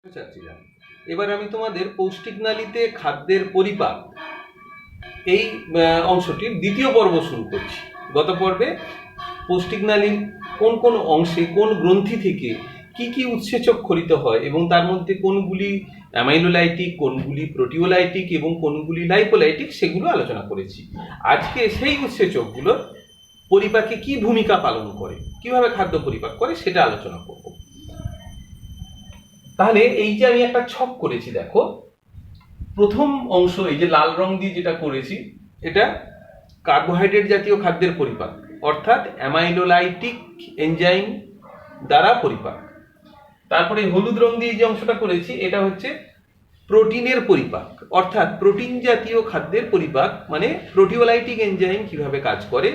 ছাত্রীরা, এবার আমি তোমাদের পৌষ্টিক নালীতে খাদ্যের পরিপাক এই অংশটির দ্বিতীয় পর্ব শুরু করছি। গত পর্বে পৌষ্টিক নালীর কোন কোন অংশে কোন গ্রন্থি থেকে কি কি উৎসেচক খরিত হয় এবং তার মধ্যে কোনগুলি অ্যামাইলোলাইটিক, কোনগুলি প্রোটিওলাইটিক এবং কোনগুলি লাইপোলাইটিক সেগুলো আলোচনা করেছি। আজকে সেই উৎসেচকগুলো পরিপাকে কি ভূমিকা পালন করে, কিভাবে খাদ্য পরিপাক করে সেটা আলোচনা করব। তাহলে এই যে আমি একটা ছক করেছি, দেখো প্রথম অংশ এই যে লাল রং দিয়ে যেটা করেছি এটা কার্বোহাইড্রেট জাতীয় খাদ্যের পরিপাক, অর্থাৎ অ্যামাইলোলাইটিক এনজাইম দ্বারা পরিপাক। তারপরে হলুদ রং দিয়ে যে অংশটা করেছি এটা হচ্ছে প্রোটিনের পরিপাক, অর্থাৎ প্রোটিন জাতীয় খাদ্যের পরিপাক, মানে প্রোটিওলাইটিক এনজাইম কিভাবে কাজ করে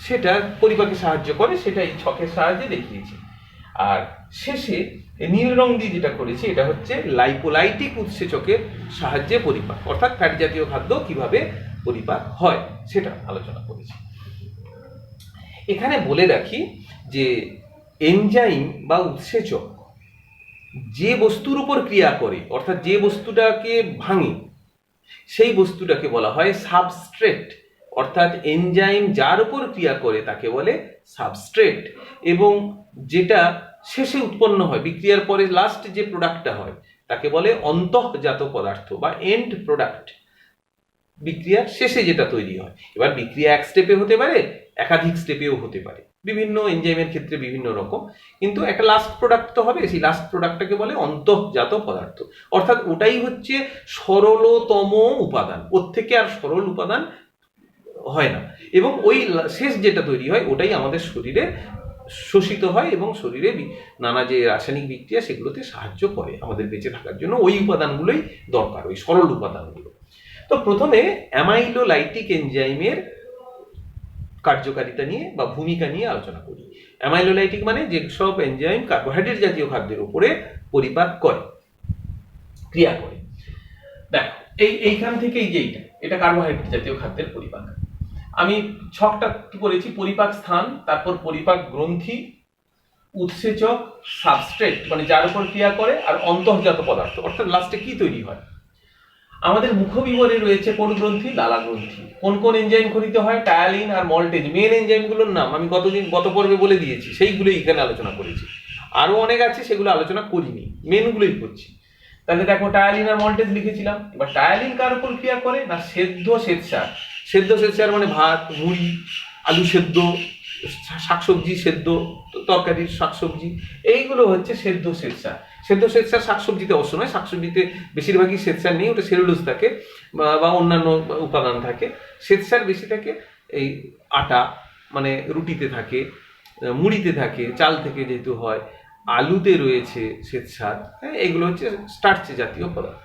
সেটা পরিপাকে সাহায্য করে, সেটা এই ছকের সাহায্যে দেখিয়েছি। আর শেষে নীল রং দিয়ে যেটা করেছি এটা হচ্ছে লাইপোলাইটিক উৎসেচকের সাহায্যে পরিপাক, অর্থাৎ ফ্যাট জাতীয় খাদ্য কিভাবে পরিপাক হয় সেটা আলোচনা করেছি। এখানে বলে রাখি যে এনজাইম বা উৎসেচক যে বস্তুর উপর ক্রিয়া করে, অর্থাৎ যে বস্তুটাকে ভাঙে সেই বস্তুটাকে বলা হয় সাবস্ট্রেট, অর্থাৎ এনজাইম যার উপর ক্রিয়া করে তাকে বলে সাবস্ট্রেট। এবং যেটা শেষে উৎপন্ন হয় বিক্রিয়ার পরে লাস্ট যে প্রোডাক্টটা হয় তাকে বলে অন্তঃজাত পদার্থ বা এন্ড প্রোডাক্ট, বিক্রিয়ার শেষে যেটা তৈরি হয়। এবার বিক্রিয়া এক স্টেপে হতে পারে, একাধিক স্টেপেও হতে পারে, বিভিন্ন এনজাইমের ক্ষেত্রে বিভিন্ন রকম, কিন্তু একটা লাস্ট প্রোডাক্ট তো হবে, সেই লাস্ট প্রোডাক্টটাকে বলে অন্তঃজাত পদার্থ, অর্থাৎ ওটাই হচ্ছে সরলতম উপাদান, ওর থেকে আর সরল উপাদান হয় না। এবং ওই শেষ যেটা তৈরি হয় ওটাই আমাদের শরীরে শোষিত হয় এবং শরীরে নানা যে রাসায়নিক বিক্রিয়া সেগুলোতে সাহায্য করে আমাদের বেঁচে থাকার জন্য। ওই উপাদানগুলোই দরকার, ওই সরল উপাদানগুলো। তো প্রথমে অ্যামাইলোলাইটিক এনজাইমের কার্যকারিতা নিয়ে বা ভূমিকা নিয়ে আলোচনা করি। অ্যামাইলোলাইটিক মানে যেসব এনজাইম কার্বোহাইড্রেট জাতীয় খাদ্যের উপরে পরিপাক করে, ক্রিয়া করে। দেখো এইখান থেকে এই যে এটা কার্বোহাইড্রেট জাতীয় খাদ্যের পরিপাক। আমি ছকটা কি করেছি, পরিপাক স্থান, তারপর পরিপাক গ্রন্থি, উৎসেচক, সাবস্ট্রেট মানে যার উপর ক্রিয়া করে, আর অন্তঃজাত পদার্থ অর্থাৎ লাস্টে কি তৈরি হয়। আমাদের মুখবিবরে রয়েছে কোন গ্রন্থি, লালা গ্রন্থি। কোন কোন এনজাইম খরিত হয়, টায়ালিন আর মল্টেজ, মেন এনজাইমগুলোর নাম আমি গত পর্বে বলে দিয়েছি, সেইগুলোই এখানে আলোচনা করেছি। আরো অনেক আছে সেগুলো আলোচনা করিনি, মেনগুলোই করছি। তাহলে দেখো টায়ালিন আর মল্টেজ লিখেছিলাম। এবার টায়ালিন কার উপর ক্রিয়া করে না, সেদ্ধ শ্বেতসার। সেদ্ধ শ্বেতসার মানে ভাত, মুড়ি, আলু সেদ্ধ, শাকসবজি সেদ্ধ, তরকারির শাকসবজি, এইগুলো হচ্ছে সেদ্ধ শ্বেতসার। সেদ্ধ শ্বেতসার শাকসবজিতে অবশ্য নয়, শাকসবজিতে বেশিরভাগই শ্বেতসার নেই, ওটা সেলুলোজ থাকে বা অন্যান্য উপাদান থাকে। শ্বেতসার বেশি থাকে এই আটা মানে রুটিতে থাকে, মুড়িতে থাকে, চাল থেকে যেহেতু হয়, আলুতে রয়েছে শ্বেতসার, হ্যাঁ, এগুলো হচ্ছে স্টার্চ জাতীয় পদার্থ।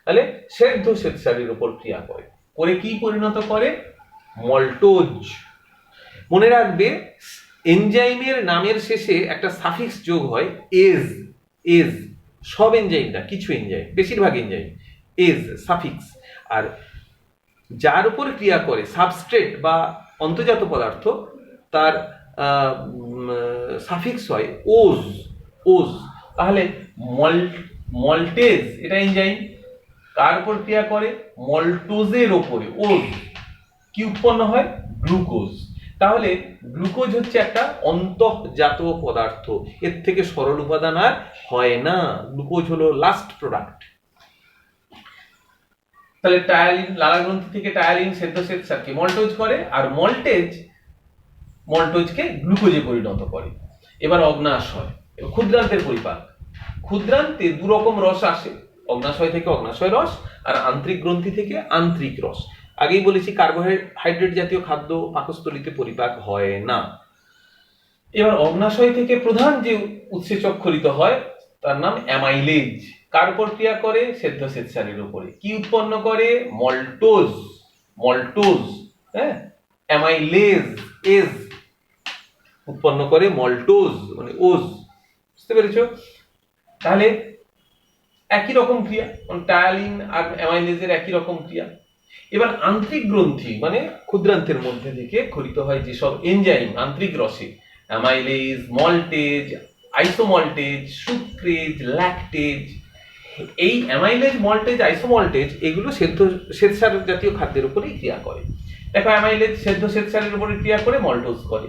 তাহলে সেদ্ধ শ্বেতসারের উপর ক্রিয়া করে, করে কি পরিণত করে, মল্টোজ। মনে রাখবে এনজাইমের নামের শেষে একটা সাফিক্স যোগ হয়, এজ। এজ সব এনজাইম না, কিছু এনজাইম, বেশিরভাগ এনজাইম এজ সাফিক্স। আর যার উপর ক্রিয়া করে সাবস্ট্রেট বা অন্তর্জাত পদার্থ তার সাফিক্স হয় ওজ। ওজ তাহলে মল্টেজ এটা এনজাইম কার উপর ক্রিয়া করে, মল্টোজের ওপরে। ওজ কি উৎপন্ন হয়, গ্লুকোজ। তাহলে গ্লুকোজ হচ্ছে একটা অন্তঃজাত পদার্থ, এর থেকে সরল উপাদান আর হয় না, গ্লুকোজ হলো লাস্ট প্রোডাক্ট। তাহলে টায়ালিন, লালা গ্রন্থি থেকে টায়ালিন সেদ্ধ শ্বেতসারকে মল্টোজ করে, আর মল্টোজকে গ্লুকোজে পরিণত করে। এবার অগ্নাশয়, ক্ষুদ্রান্তের পরিপাক। ক্ষুদ্রান্তে দু রকম রস আসে, অগ্নাশয় থেকে অগ্নাশয় রস আর আন্তরিক গ্রন্থি থেকে আন্তরিক রস। আগেই বলেছি কার্বোহাইড্রেট জাতীয় খাদ্য পাকস্থলীতে পরিপাক হয় না। এবার অগ্নাশয় থেকে প্রধান যে উৎসেচক খরিত হয় তার নাম অ্যামাইলেজ। কার উপর ক্রিয়া করে, সেদ্ধ শ্বেতসারের উপরে। কি উৎপন্ন করে, মল্টোজ। মল্টোজ, হ্যাঁ, অ্যামাইলেজ এজ উৎপন্ন করে মল্টোজ মানে ওজ। বুঝতে পেরেছো? তাহলে একই রকম ক্রিয়া, টায়ালিন আর অ্যামাইলেজের একই রকম ক্রিয়া। এবার আন্তরিক গ্রন্থি মানে ক্ষুদ্রান্তের মধ্যে থেকে খরিত হয় যেসব এনজাইম আন্তরিক রসে, অ্যামাইলেজ, মল্টেজ, আইসোমল্টেজ, সুক্রেজ, ল্যাকটেজ, এই অ্যামাইলেজ, মল্টেজ, আইসোমল্টেজ এগুলো শ্বেতসার জাতীয় খাদ্যের উপরেই ক্রিয়া করে। দেখো অ্যামাইলেজ শ্বেতসারের উপরে ক্রিয়া করে মল্টোজ করে,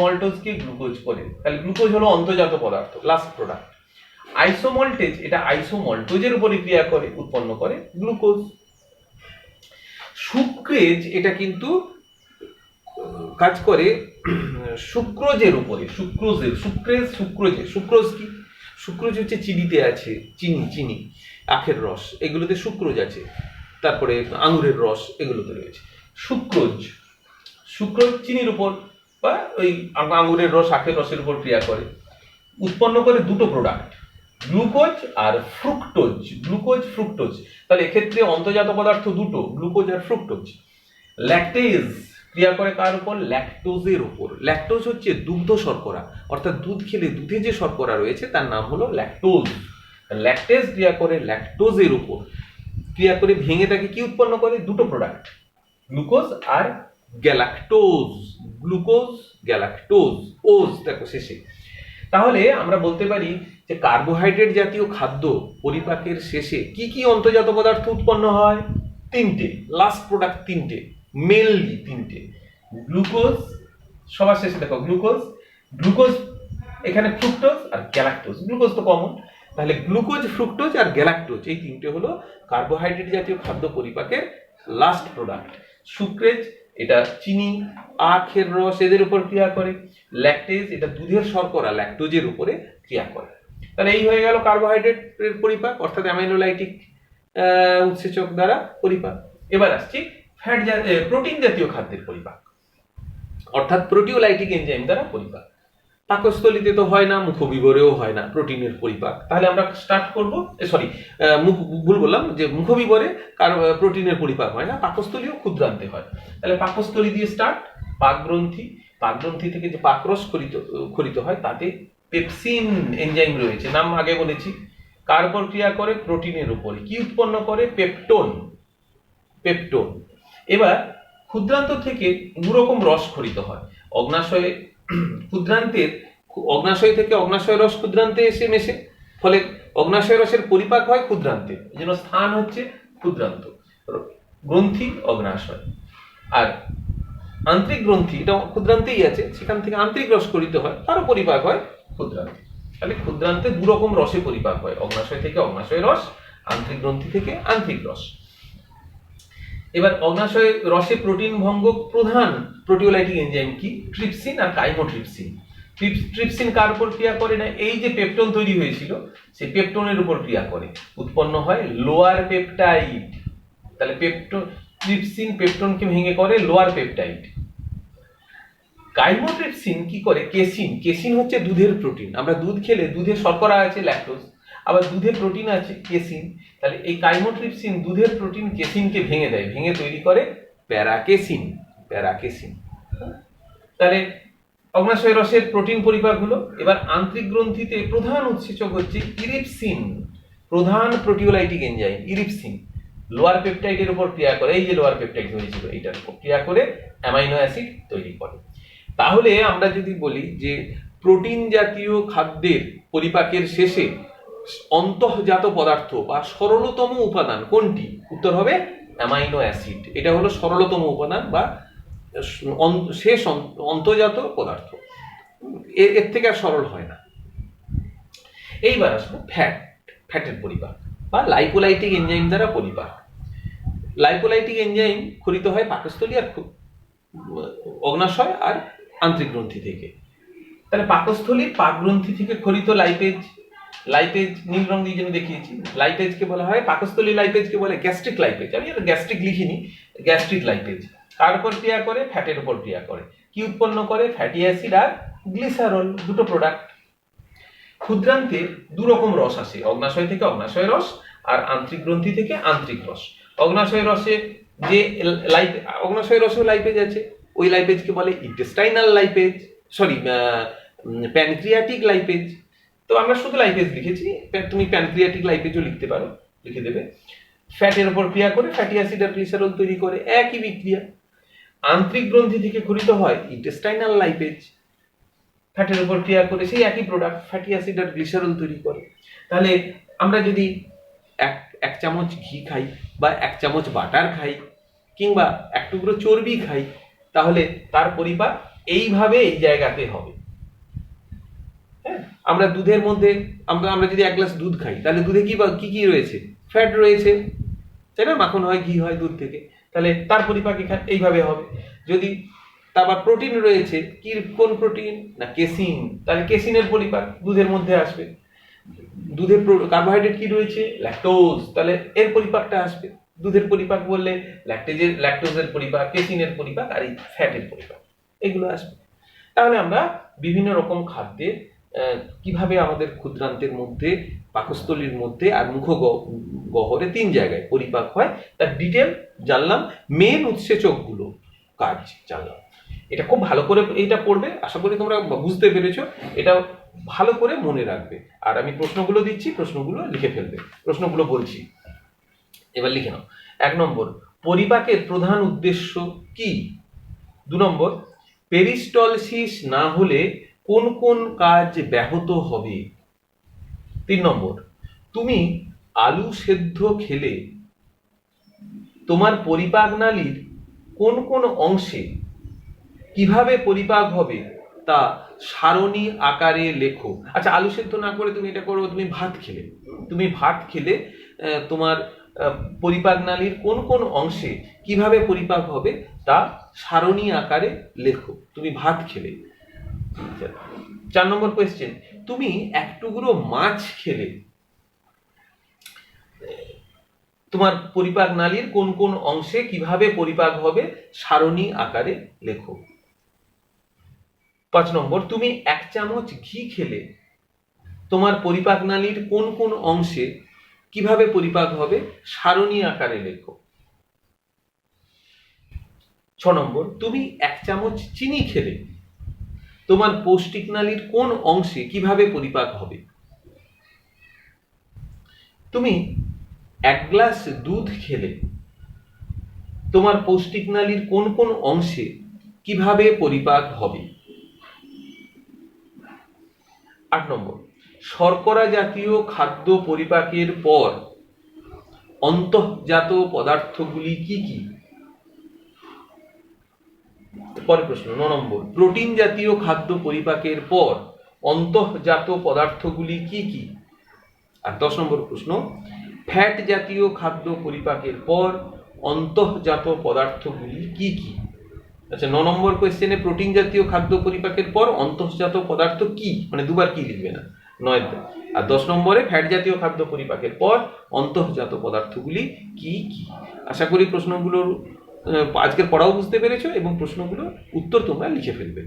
মল্টোজকে গ্লুকোজ করে, তাহলে গ্লুকোজ হলো অন্তর্জাত পদার্থ, লাস্ট প্রোডাক্ট। আইসোমল্টেজ এটা আইসোমল্টোজের উপরে ক্রিয়া করে, উৎপন্ন করে গ্লুকোজ। সুক্রেজ এটা কিন্তু কাজ করে সুক্রোজের উপরে, সুক্রোজ কি? সুক্রোজ হচ্ছে চিনিতে আছে, চিনি, আখের রস, এগুলোতে সুক্রোজ আছে, তারপরে আঙুরের রস এগুলোতে রয়েছে সুক্রোজ চিনির উপর বা ওই আঙুরের রস, আখের রসের উপর ক্রিয়া করে, উৎপন্ন করে দুটো প্রোডাক্ট, গ্লুকোজ আর ফ্রুক্টোজ। তাহলে এক্ষেত্রে অন্তর্জাত পদার্থ দুটো, গ্লুকোজ আর ফ্রুক্টোজ। ল্যাকটেজ ক্রিয়া করে কার উপর? ল্যাকটোজের উপর। ল্যাকটোজ হচ্ছে দুগ্ধ শর্করা, অর্থাৎ দুধ খেলে দুধে যে শর্করা রয়েছে তার নাম হলো ল্যাকটোজ। ল্যাকটেজ ক্রিয়া করে ল্যাকটোজের উপর, ক্রিয়া করে ভেঙে তাকে কি উৎপন্ন করে? দুটো প্রোডাক্ট, গ্লুকোজ আর গ্যালাক্টোজ। ওজ দেখো শেষে। তাহলে আমরা বলতে পারি যে কার্বোহাইড্রেট জাতীয় খাদ্য পরিপাকের শেষে কি কি অন্তর্জাত পদার্থ উৎপন্ন হয়? তিনটে, লাস্ট প্রোডাক্ট তিনটে, মেনলি তিনটে। গ্লুকোজ, সবার শেষে দেখো গ্লুকোজ, এখানে ফ্রুক্টোজ আর গ্যালাক্টোজ। গ্লুকোজ তো কমন, তাহলে গ্লুকোজ, ফ্রুক্টোজ আর গ্যালাক্টোজ এই তিনটে হলো কার্বোহাইড্রেট জাতীয় খাদ্য পরিপাকের লাস্ট প্রোডাক্ট। সুক্রেজ এটা চিনি, আখের রস এদের উপর ক্রিয়া করে। ল্যাকটেজ এটা দুধের শর্করা, ল্যাকটোজের উপরে ক্রিয়া করে। তাহলে এই হয়ে গেল কার্বোহাইড্রেটের পরিপাক, অর্থাৎ অ্যামাইনোলাইটিক উৎসেচক দ্বারা পরিপাক। এবার আসছি প্রোটিন জাতীয় খাদ্যের পরিপাক, অর্থাৎ প্রোটিওলাইটিক এনজাইম দ্বারা পরিপাক। পাকস্থলীতে তো হয় না, মুখবিবরেও হয় না প্রোটিনের পরিপাক। তাহলে আমরা স্টার্ট করব, ভুল বললাম, যে মুখবিবরে প্রোটিনের পরিপাক হয় না, পাকস্থলীও ক্ষুদ্রান্তে হয়। তাহলে পাকস্থলী দিয়ে স্টার্ট। পাকগ্রন্থি থেকে যে পাকরস খরিত হয় তাতে পেপসিন এনজাইম রয়েছে, নাম আগে বলেছি। কার উপর ক্রিয়া করে? প্রোটিনের উপরে। কি উৎপন্ন করে? পেপটোন। এবার ক্ষুদ্রান্ত থেকে দুরকম রস খরিত হয়। অগ্নাশয় থেকে অগ্নাশয় রস ক্ষুদ্রান্তে এসে মেশে, ফলে অগ্নাশয় রসের পরিপাক হয় ক্ষুদ্রান্তে, এই জন্য স্থান হচ্ছে ক্ষুদ্রান্ত। গ্রন্থি অগ্নাশয়, আর আন্তরিক গ্রন্থি এটা ক্ষুদ্রান্তেই আছে, সেখান থেকে আন্তরিক রস খরিত হয়, তারও পরিপাক হয় ক্ষুদ্রান্তে। তাহলে ক্ষুদ্রান্তে দুরকম রসে পরিপাক হয়, অগ্নাশয় থেকে অগ্নাশয় রস, আন্তরিক গ্রন্থি থেকে আন্তরিক রস। এবার অগ্নাশয় রসে প্রোটিন ভঙ্গক প্রধান প্রোটিওলাইটিক এনজাইম কি? ট্রিপসিন আর কাইমোট্রিপসিন। ট্রিপসিন কার উপর ক্রিয়া করে? না, এই যে পেপটোন তৈরি হয়েছিল সেই পেপটোনের উপর ক্রিয়া করে, উৎপন্ন হয় লোয়ার পেপটাইড। তাহলে ট্রিপসিন পেপটোনকে ভেঙে করে লোয়ার পেপটাইড। কাইমোট্রিপসিন কি করে? কেসিন হচ্ছে দুধের প্রোটিন। আমরা দুধ খেলে দুধে শর্করা আছে ল্যাকটোজ, আবার দুধে প্রোটিন আছে কেসিন। তাহলে এই কাইমোট্রিপসিন দুধের প্রোটিন কেসিনকে ভেঙে দেয়, ভেঙে তৈরি করে প্যারাকেসিন। তাহলে অগ্নাশয় রসের প্রোটিন পরিপাক হলো। এবার আন্তরিক গ্রন্থিতে প্রধান উৎসেচক হচ্ছে ইরিপসিন, প্রধান প্রোটিওলাইটিক এনজাইম ইরিপসিন। লোয়ার পেপটাইডের উপর ক্রিয়া করে, এই যে লোয়ার পেপটাইড হয়েছিল এইটার উপর ক্রিয়া করে অ্যামাইনো অ্যাসিড তৈরি করে। তাহলে আমরা যদি বলি যে প্রোটিন জাতীয় খাদ্যের পরিপাকের শেষে অন্তঃজাত পদার্থ বা সরলতম উপাদান কোনটি? উত্তর হবে অ্যামাইনো অ্যাসিড। এটা হলো সরলতম উপাদান বা শেষ অন্তর্জাত পদার্থ, এর থেকে আর সরল হয় না। এইবার আসবো ফ্যাটের পরিপাক বা লাইপোলাইটিক এনজাইম দ্বারা পরিপাক। লাইপোলাইটিক এনজাইম খরিত হয় পাকস্থলী আর অগ্নাশয় আর আন্তরিক গ্রন্থি থেকে। তাহলে পাকস্থলীর পাকগ্রন্থি থেকে খরিত লাইপেজ নীল রং দিয়ে আমি দেখিয়েছি, লাইপেজকে বলা হয়, পাকস্থলী লাইপেজকে বলে গ্যাস্ট্রিক লাইপেজ। আমি আর গ্যাস্ট্রিক লিখিনি, গ্যাস্ট্রিক লাইপেজ। কার উপর ক্রিয়া করে? ফ্যাটের উপর ক্রিয়া করে। কি উৎপন্ন করে? ফ্যাটি অ্যাসিড আর গ্লিসারল, দুটো প্রোডাক্ট। ক্ষুদ্রান্তে দুরকম রস আসে, অগ্নাশয় থেকে অগ্নাশয় রস আর আন্তরিক গ্রন্থি থেকে আন্তরিক রস। অগ্নাশয় রসে যে অগ্নাশয় রসেও লাইপেজ আছে, ওই লাইপেজকে বলে ইন্টেস্টাইনাল লাইপেজ, প্যানক্রিয়াটিক লাইপেজ। তো আমরা শুধু লাইপেজ লিখেছি, তুমি প্যানক্রিয়াটিক লাইপেজও লিখতে পারো, লিখে দেবে। ফ্যাটের উপর ক্রিয়া করে ফ্যাটি অ্যাসিড আর গ্লিসারল তৈরি করে, একই বিক্রিয়া। আন্তরিক গ্রন্থি থেকে খরিত হয় ইন্টেস্টাইনাল লাইপেজ, ফ্যাটের উপর ক্রিয়া করে সেই একই প্রোডাক্ট ফ্যাটি অ্যাসিড আর গ্লিসারল তৈরি করে। তাহলে আমরা যদি এক এক চামচ ঘি খাই বা এক চামচ বাটার খাই কিংবা এক টুকরো চর্বি খাই, তাহলে তার পরিপাক এইভাবে এই জায়গাতে হবে। হ্যাঁ, আমরা দুধের মধ্যে আমরা যদি এক গ্লাস দুধ খাই, তাহলে দুধে কি কি রয়েছে? ফ্যাট রয়েছে, তাই না? মাখন হয়, ঘি হয় দুধ থেকে, তাহলে তার পরিপাক এইভাবে হবে। যদি তারপর প্রোটিন রয়েছে, কোন প্রোটিন? না কেসিন, তাহলে কেসিনের পরিপাক দুধের মধ্যে আসবে। দুধের কার্বোহাইড্রেট কি রয়েছে? ল্যাকটোজ, তাহলে এর পরিপাকটা আসবে। দুধের পরিপাক বললে ল্যাকটোজের পরিপাক, কেসিনের পরিপাক আর এই ফ্যাটের পরিপাক, এগুলো আসবে। তাহলে আমরা বিভিন্ন রকম খাদ্যের কিভাবে আমাদের ক্ষুদ্রান্তের মধ্যে, পাকস্থলীর মধ্যে আর গহ্বরে 3 জায়গায় পরিপাক হয় তার ডিটেল জানলাম। মেন উৎসেচকগুলো কাজ জানলাম। এটা খুব ভালো করে এইটা পড়বে, আশা করি তোমরা বুঝতে পেরেছো। এটা ভালো করে মনে রাখবে। আর আমি প্রশ্নগুলো দিচ্ছি, প্রশ্নগুলো লিখে ফেলবে। প্রশ্নগুলো বলছি, এবার লিখে নাও। 1 নম্বর, পরিপাকের প্রধান উদ্দেশ্য কি? 2 নম্বর, পেরিস্টলসিস না হলে কোন কোন কাজ ব্যাহত হবে? 3 নম্বর, তুমি আলু সেদ্ধ খেলে তোমার পরিপাক নালীর কোন কোন অংশে কিভাবে পরিপাক হবে তা সারণী আকারে লেখো। আচ্ছা, আলু সেদ্ধ না করে তুমি এটা করো, তুমি ভাত খেলে তোমার পরিপাক নালীর কোন কোন অংশে কিভাবে পরিপাক হবে তা সারণী আকারে লেখো, তুমি ভাত খেলে। 4 নম্বর কোয়েশ্চেন, তুমি এক টুকরো মাছ খেলে তোমার পরিপাক নালীর কোন কোন অংশে কিভাবে পরিপাক হবে সারণী আকারে লেখো। 5 নম্বর, তুমি 1 চামচ ঘি খেলে তোমার পরিপাক নালীর কোন কোন অংশে কিভাবে পরিপাক হবে সারণী আকারে লেখো। 6 নম্বর, তুমি 1 চামচ চিনি খেলে তোমার পৌষ্টিক নালীর কোন অংশে কিভাবে পরিপাক হবে। তুমি 1 গ্লাস দুধ খেলে তোমার পৌষ্টিক নালীর কোন কোন অংশে কিভাবে পরিপাক হবে। 8 নম্বর, শর্করা জাতীয় খাদ্য পরিপাকের পর অন্তঃজাত পদার্থগুলি কি কি? পরের প্রশ্ন 9 নম্বর, প্রোটিন জাতীয় খাদ্য পরিপাকের পর অন্তঃজাত পদার্থগুলি কি কি? আর 10 নম্বর প্রশ্ন, ফ্যাট জাতীয় খাদ্য পরিপাকের পর অন্তঃজাত পদার্থগুলি কি কি? আচ্ছা, 9 নম্বর কোয়েশ্চেনে প্রোটিন জাতীয় খাদ্য পরিপাকের পর অন্তঃজাত পদার্থ কি, মানে দুবার কি লিখবে না, 9। আর 10 নম্বরে ফ্যাট জাতীয় খাদ্য পরিপাকের পর অন্তঃজাত পদার্থগুলি কি কি? আশা করি প্রশ্নগুলোর আজকের পড়াও বুঝতে পেরেছো এবং প্রশ্নগুলোর উত্তর তোমরা লিখে ফেলবে।